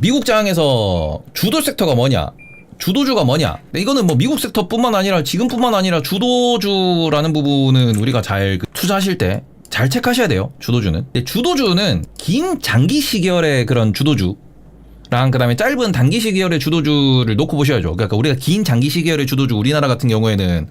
미국장에서 주도 섹터가 뭐냐? 주도주가 뭐냐? 이거는 뭐 미국 섹터뿐만 아니라 지금뿐만 아니라 주도주라는 부분은 우리가 잘 투자하실 때 잘 체크하셔야 돼요. 주도주는. 근데 주도주는 긴 장기 시계열의 그런 주도주 랑 그다음에 짧은 단기 시계열의 주도주를 놓고 보셔야죠. 그러니까 우리가 긴 장기 시계열의 주도주 우리나라 같은 경우에는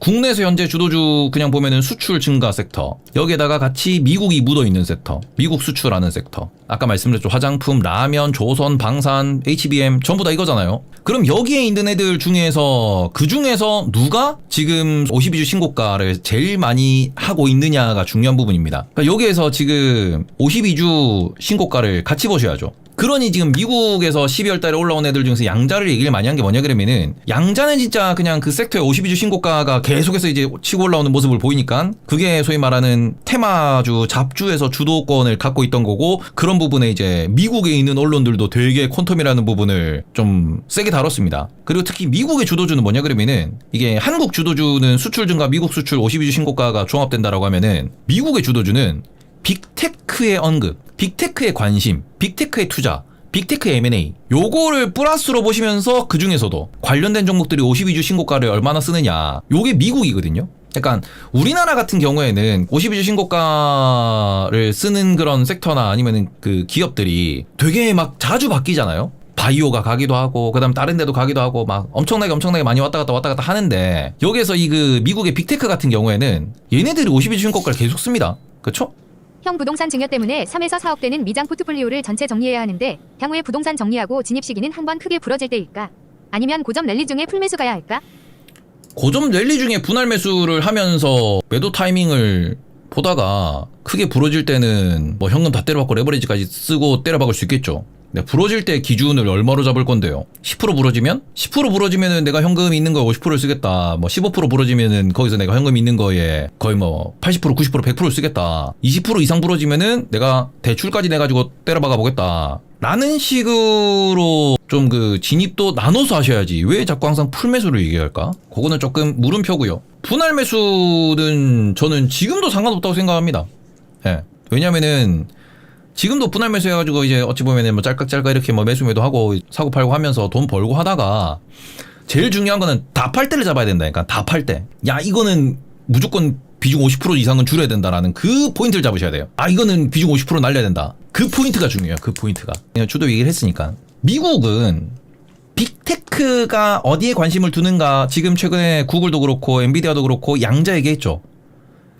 국내에서 현재 주도주 그냥 보면은 수출 증가 섹터, 여기에다가 같이 미국이 묻어있는 섹터, 미국 수출하는 섹터, 아까 말씀드렸죠. 화장품, 라면, 조선, 방산, HBM 전부 다 이거잖아요. 그럼 여기에 있는 애들 중에서 그 중에서 누가 지금 52주 신고가를 제일 많이 하고 있느냐가 중요한 부분입니다. 그러니까 여기에서 지금 52주 신고가를 같이 보셔야죠. 그러니 지금 미국에서 12월 달에 올라온 애들 중에서 양자를 얘기를 많이 한 게 뭐냐 그러면은, 양자는 진짜 그냥 그 섹터의 52주 신고가가 계속해서 이제 치고 올라오는 모습을 보이니까 그게 소위 말하는 테마주, 잡주에서 주도권을 갖고 있던 거고, 그런 부분에 이제 미국에 있는 언론들도 되게 퀀텀이라는 부분을 좀 세게 다뤘습니다. 그리고 특히 미국의 주도주는 뭐냐 그러면은, 이게 한국 주도주는 수출 증가, 미국 수출 52주 신고가가 종합된다라고 하면은, 미국의 주도주는 빅테크의 언급, 빅테크의 관심, 빅테크의 투자, 빅테크 M&A 요거를 플러스로 보시면서 그 중에서도 관련된 종목들이 52주 신고가를 얼마나 쓰느냐, 요게 미국이거든요. 약간 우리나라 같은 경우에는 52주 신고가를 쓰는 그런 섹터나 아니면은 그 기업들이 되게 막 자주 바뀌잖아요. 바이오가 가기도 하고 그다음 다른 데도 가기도 하고 막 엄청나게 많이 왔다 갔다 하는데, 여기에서 이 그 미국의 빅테크 같은 경우에는 얘네들이 52주 신고가를 계속 씁니다. 그렇죠? 형 부동산 증여 때문에 3에서 4억 되는 미장 포트폴리오를 전체 정리해야 하는데, 향후에 부동산 정리하고 진입 시기는 한 번 크게 부러질 때일까? 아니면 고점 랠리 중에 풀매수 가야 할까? 고점 랠리 중에 분할 매수를 하면서 매도 타이밍을 보다가 크게 부러질 때는 뭐 현금 다 때려박고 레버리지까지 쓰고 때려박을 수 있겠죠. 근데 부러질 때 기준을 얼마로 잡을 건데요? 10% 부러지면? 10% 부러지면은 내가 현금이 있는 거에 50%를 쓰겠다. 뭐 15% 부러지면은 거기서 내가 현금이 있는 거에 거의 뭐 80%, 90%, 100%를 쓰겠다. 20% 이상 부러지면은 내가 대출까지 내가지고 때려박아 보겠다. 라는 식으로 좀 그 진입도 나눠서 하셔야지 왜 자꾸 항상 풀매수를 얘기할까? 그거는 조금 물음표고요. 분할 매수는 저는 지금도 상관없다고 생각합니다. 예. 왜냐면은 지금도 분할 매수 해가지고 이제 어찌 보면은 뭐 짤깍짤깍 이렇게 뭐 매수매도 하고 사고 팔고 하면서 돈 벌고 하다가, 제일 중요한 거는 다 팔 때를 잡아야 된다니까. 다 팔 때. 야, 이거는 무조건 비중 50% 이상은 줄여야 된다라는 그 포인트를 잡으셔야 돼요. 아, 이거는 비중 50% 날려야 된다. 그 포인트가 중요해요. 그 포인트가. 그냥 주도 얘기를 했으니까. 미국은 빅테크가 어디에 관심을 두는가, 지금 최근에 구글도 그렇고 엔비디아도 그렇고 양자 얘기했죠.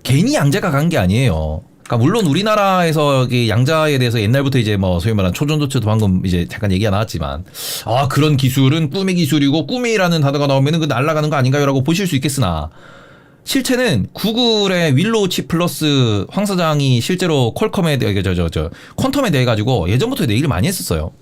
괜히 양자가 간 게 아니에요. 그러니까 물론 우리나라에서 양자에 대해서 옛날부터 이제 뭐 소위 말하는 초전도체도 방금 이제 잠깐 얘기가 나왔지만, 아, 그런 기술은 꿈의 기술이고 꿈이라는 단어가 나오면은 그 날아가는 거 아닌가요라고 보실 수 있겠으나, 실체는 구글의 윌로우 칩 플러스 황 사장이 실제로 퀄컴에 대해 퀀텀에 대해 가지고 예전부터 얘기를 많이 했었어요.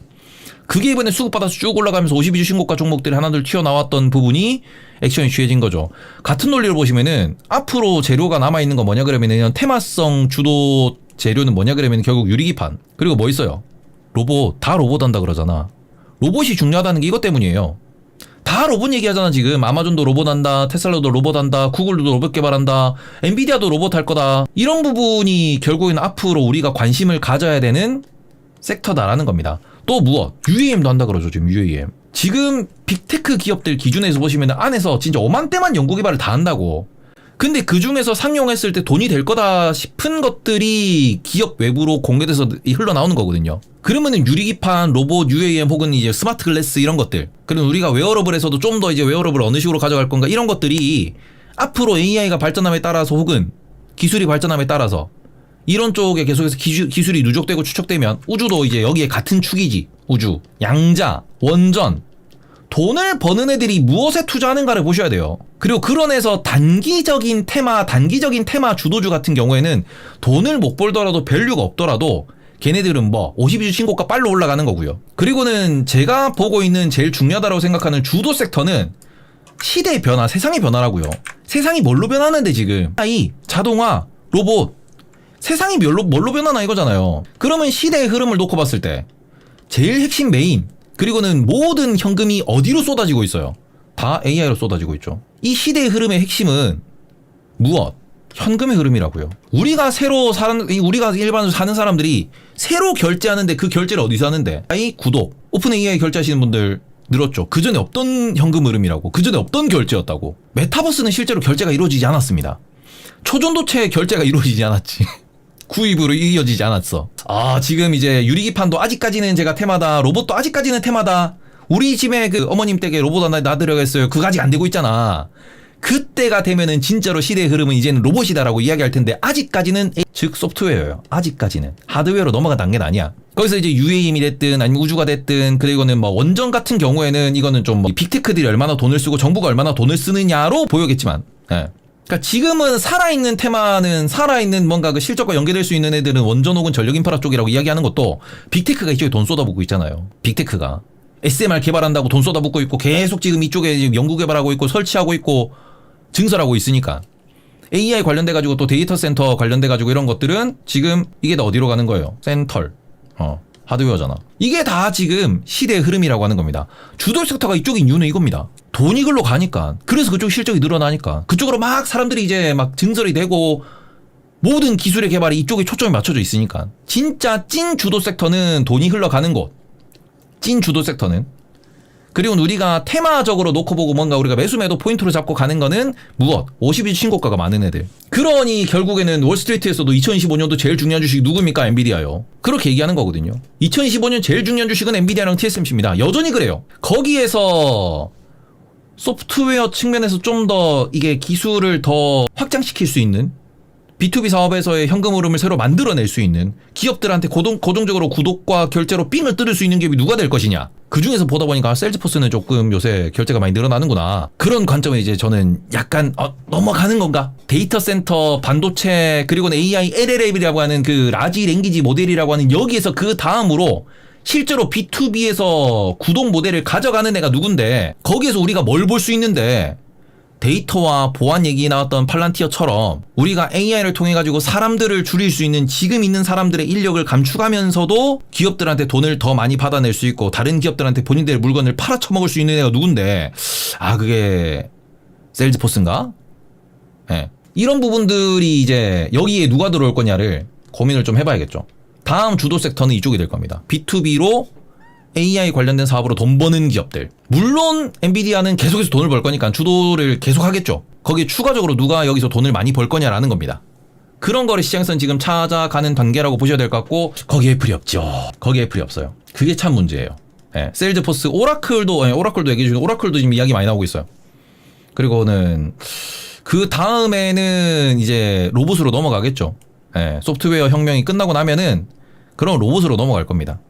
그게 이번에 수급받아서 쭉 올라가면서 52주 신고가 종목들이 하나둘 튀어나왔던 부분이 액션이 취해진 거죠. 같은 논리를 보시면은 앞으로 재료가 남아있는 거 뭐냐 그러면은, 테마성 주도 재료는 뭐냐 그러면 결국 유리기판, 그리고 뭐 있어요? 로봇. 다 로봇 한다 그러잖아. 로봇이 중요하다는 게 이것 때문이에요. 다 로봇 얘기하잖아. 지금 아마존도 로봇 한다, 테슬라도 로봇 한다, 구글도 로봇 개발한다, 엔비디아도 로봇 할 거다. 이런 부분이 결국엔 앞으로 우리가 관심을 가져야 되는 섹터다라는 겁니다. 또 무엇? UAM도 한다 그러죠. 지금 UAM. 지금 빅테크 기업들 기준에서 보시면 안에서 진짜 오만대만 연구개발을 다 한다고. 근데 그 중에서 상용했을 때 돈이 될 거다 싶은 것들이 기업 외부로 공개돼서 흘러나오는 거거든요. 그러면은 유리기판, 로봇, UAM 혹은 이제 스마트 글래스 이런 것들, 그리고 우리가 웨어러블에서도 좀 더 이제 웨어러블을 어느 식으로 가져갈 건가, 이런 것들이 앞으로 AI가 발전함에 따라서 혹은 기술이 발전함에 따라서 이런 쪽에 계속해서 기술이 누적되고 추적되면, 우주도 이제 여기에 같은 축이지. 우주, 양자, 원전. 돈을 버는 애들이 무엇에 투자하는가를 보셔야 돼요. 그리고 그런 에서 단기적인 테마 주도주 같은 경우에는 돈을 못 벌더라도 밸류가 없더라도 걔네들은 뭐 52주 신고가 빨로 올라가는 거고요. 그리고는 제가 보고 있는 제일 중요하다고 생각하는 주도 섹터는 시대의 변화, 세상의 변화라고요. 세상이 뭘로 변하는데 지금 AI, 자동화, 로봇, 세상이 뭘로 변하나 이거잖아요. 그러면 시대의 흐름을 놓고 봤을 때 제일 핵심 메인, 그리고는 모든 현금이 어디로 쏟아지고 있어요? 다 AI로 쏟아지고 있죠. 이 시대의 흐름의 핵심은 무엇? 현금의 흐름이라고요. 우리가 일반으로 사는 사람들이 새로 결제하는데 그 결제를 어디서 하는데? 구독, 오픈 AI 결제하시는 분들 늘었죠. 그 전에 없던 현금 흐름이라고. 그 전에 없던 결제였다고. 메타버스는 실제로 결제가 이루어지지 않았습니다. 초전도체 결제가 이루어지지 않았지. 구입으로 이어지지 않았어. 지금 이제 유리기판도 아직까지는 제가 테마다, 로봇도 아직까지는 테마다, 우리 집에 그 어머님 댁에 로봇 하나 놔드려야겠어요. 그거 아직 안 되고 있잖아. 그때가 되면은 진짜로 시대의 흐름은 이제는 로봇이다라고 이야기할 텐데, 아직까지는 즉 소프트웨어예요. 아직까지는 하드웨어로 넘어간 단계는 아니야. 거기서 이제 UAM이 됐든 아니면 우주가 됐든, 그리고는 뭐 원전 같은 경우에는 이거는 좀 뭐 빅테크들이 얼마나 돈을 쓰고 정부가 얼마나 돈을 쓰느냐로 보여겠지만, 예. 그러니까 지금은 살아있는 테마는, 살아있는 뭔가 그 실적과 연계될 수 있는 애들은 원전 혹은 전력 인프라 쪽이라고 이야기하는 것도, 빅테크가 이쪽에 돈 쏟아붓고 있잖아요. 빅테크가 SMR 개발한다고 돈 쏟아붓고 있고, 계속 지금 이쪽에 지금 연구 개발하고 있고, 설치하고 있고, 증설하고 있으니까. AI 관련돼가지고 또 데이터 센터 관련돼가지고 이런 것들은 지금 이게 다 어디로 가는 거예요? 센털. 하드웨어잖아. 이게 다 지금 시대의 흐름이라고 하는 겁니다. 주도 섹터가 이쪽인 이유는 이겁니다. 돈이 글로 가니까. 그래서 그쪽 실적이 늘어나니까. 그쪽으로 막 사람들이 이제 막 증설이 되고, 모든 기술의 개발이 이쪽에 초점이 맞춰져 있으니까. 진짜 찐 주도 섹터는 돈이 흘러가는 곳. 찐 주도 섹터는. 그리고 우리가 테마적으로 놓고 보고 뭔가 우리가 매수매도 포인트로 잡고 가는 거는 무엇? 52주 신고가가 많은 애들. 그러니 결국에는 월스트리트에서도 2025년도 제일 중요한 주식이 누굽니까? 엔비디아요. 그렇게 얘기하는 거거든요. 2025년 제일 중요한 주식은 엔비디아랑 TSMC입니다. 여전히 그래요. 거기에서 소프트웨어 측면에서 좀 더 이게 기술을 더 확장시킬 수 있는, B2B 사업에서의 현금 흐름을 새로 만들어낼 수 있는, 기업들한테 고정적으로 구독과 결제로 삥을 뜯을 수 있는 기업이 누가 될 것이냐. 그 중에서 보다 보니까 셀즈포스는 조금 요새 결제가 많이 늘어나는구나. 그런 관점에 이제 저는 약간 넘어가는 건가? 데이터 센터, 반도체, 그리고는 AI, LLM이라고 하는 그 라지 랭귀지 모델이라고 하는 여기에서 그 다음으로 실제로 B2B에서 구독 모델을 가져가는 애가 누군데, 거기에서 우리가 뭘 볼 수 있는데, 데이터와 보안 얘기 나왔던 팔란티어처럼 우리가 AI를 통해 가지고 사람들을 줄일 수 있는, 지금 있는 사람들의 인력을 감축하면서도 기업들한테 돈을 더 많이 받아낼 수 있고 다른 기업들한테 본인들의 물건을 팔아쳐먹을 수 있는 애가 누군데, 그게 셀즈포스인가? 예. 이런 부분들이 이제 여기에 누가 들어올 거냐를 고민을 좀 해봐야겠죠. 다음 주도 섹터는 이쪽이 될 겁니다. B2B로 AI 관련된 사업으로 돈 버는 기업들. 물론 엔비디아는 계속해서 돈을 벌 거니까 주도를 계속 하겠죠. 거기에 추가적으로 누가 여기서 돈을 많이 벌 거냐라는 겁니다. 그런 거를 시장에서는 지금 찾아가는 단계라고 보셔야 될 것 같고, 거기에 애플이 없죠. 거기에 애플이 없어요. 그게 참 문제예요. 예. 셀즈포스, 오라클도 얘기해 주시고, 오라클도 지금 이야기 많이 나오고 있어요. 그리고는 그 다음에는 이제 로봇으로 넘어가겠죠. 예. 소프트웨어 혁명이 끝나고 나면은 그런 로봇으로 넘어갈 겁니다.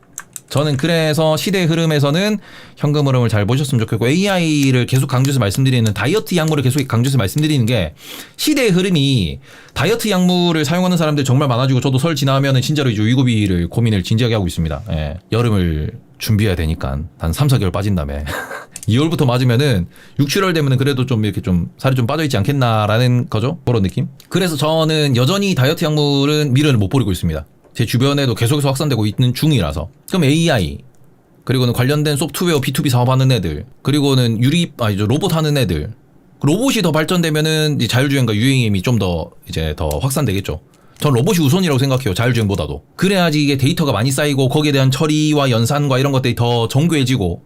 저는 그래서 시대의 흐름에서는 현금 흐름을 잘 보셨으면 좋겠고, AI를 계속 강조해서 말씀드리는, 다이어트 약물을 계속 강조해서 말씀드리는 게, 시대의 흐름이 다이어트 약물을 사용하는 사람들 정말 많아지고, 저도 설 지나면은 진짜로 이제 위고비를 고민을 진지하게 하고 있습니다. 예. 여름을 준비해야 되니까 한 3, 4개월 빠진 다음에 2월부터 맞으면은 6, 7월 되면은 그래도 좀 이렇게 좀 살이 좀 빠져있지 않겠나라는 거죠. 그런 느낌. 그래서 저는 여전히 다이어트 약물은 미련을 못 버리고 있습니다. 제 주변에도 계속해서 확산되고 있는 중이라서. 그럼 AI, 그리고는 관련된 소프트웨어 B2B 사업하는 애들, 그리고는 로봇 하는 애들. 로봇이 더 발전되면은 이제 자율주행과 UAM이 좀 더 이제 더 확산되겠죠. 전 로봇이 우선이라고 생각해요. 자율주행보다도. 그래야지 이게 데이터가 많이 쌓이고 거기에 대한 처리와 연산과 이런 것들이 더 정교해지고,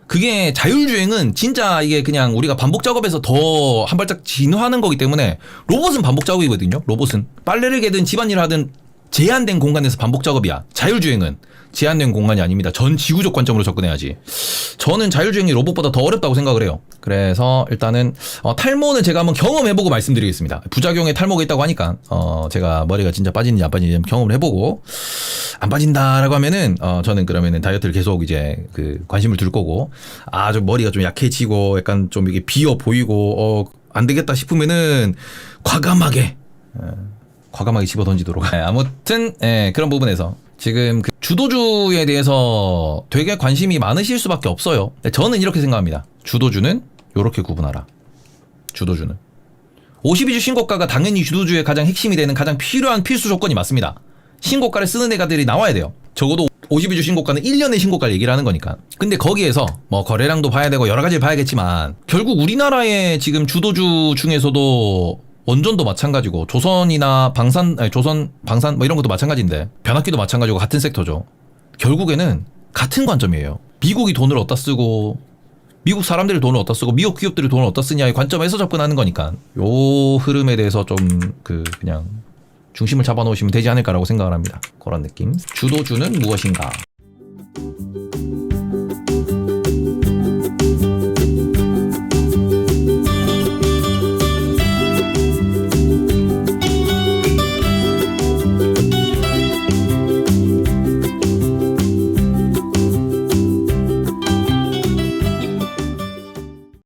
그게 자율주행은 진짜 이게 그냥 우리가 반복 작업에서 더 한 발짝 진화하는 거기 때문에, 로봇은 반복 작업이거든요. 로봇은 빨래를 개든 집안일을 하든 제한된 공간에서 반복 작업이야. 자율주행은 제한된 공간이 아닙니다. 전 지구적 관점으로 접근해야지. 저는 자율주행이 로봇보다 더 어렵다고 생각을 해요. 그래서 일단은 탈모는 제가 한번 경험해보고 말씀드리겠습니다. 부작용에 탈모가 있다고 하니까 제가 머리가 진짜 빠지는지 안 빠지는지 경험을 해보고, 안 빠진다라고 하면은 저는 그러면은 다이어트를 계속 이제 그 관심을 둘 거고, 좀 머리가 좀 약해지고 약간 좀 이게 비어 보이고 안 되겠다 싶으면은 과감하게 집어 던지도록. 아무튼 그런 부분에서 지금 그 주도주에 대해서 되게 관심이 많으실 수밖에 없어요. 저는 이렇게 생각합니다. 주도주는 이렇게 구분하라. 주도주는 52주 신고가가 당연히 주도주의 가장 핵심이 되는 가장 필요한 필수 조건이 맞습니다. 신고가를 쓰는 애가들이 나와야 돼요. 적어도 52주 신고가는 1년의 신고가를 얘기를 하는 거니까. 근데 거기에서 뭐 거래량도 봐야 되고 여러 가지를 봐야겠지만, 결국 우리나라의 지금 주도주 중에서도 원전도 마찬가지고 조선이나 방산 아니 조선 방산 뭐 이런 것도 마찬가지인데 변압기도 마찬가지고 같은 섹터죠. 결국에는 같은 관점이에요. 미국이 돈을 어디다 쓰고 미국 사람들이 돈을 어디다 쓰고 미국 기업들이 돈을 어디다 쓰냐의 관점에서 접근하는 거니까 요 흐름에 대해서 좀 그냥 중심을 잡아 놓으시면 되지 않을까라고 생각을 합니다. 그런 느낌. 주도주는 무엇인가?